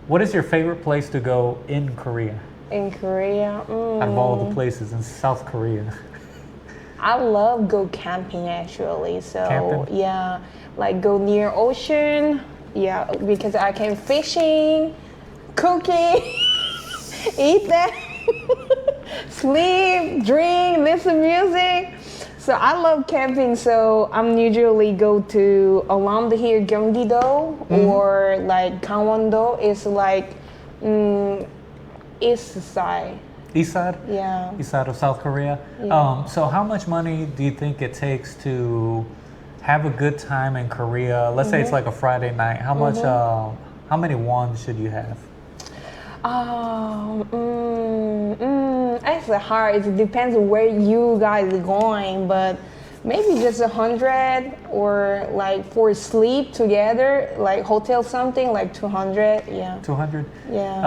What is your favorite place to go in Korea? In Korea, Out of all the places in South Korea. I love go camping actually. So Camping? yeah, like go near ocean. Yeah, because I can fishing, cooking, eat that, sleep, drink, listen music. So I love camping. So I'm usually go to around here Gyeonggi-do or like Gangwon-do. It's like east side. East side? Yeah. East side of South Korea. Yeah. So how much money do you think it takes to have a good time in Korea? Let's say it's like a Friday night. How much? How many won should you have? It's hard. It depends on where you guys are going, but maybe just 100 or like for sleep together, like hotel something like 200. Yeah. 200. Yeah.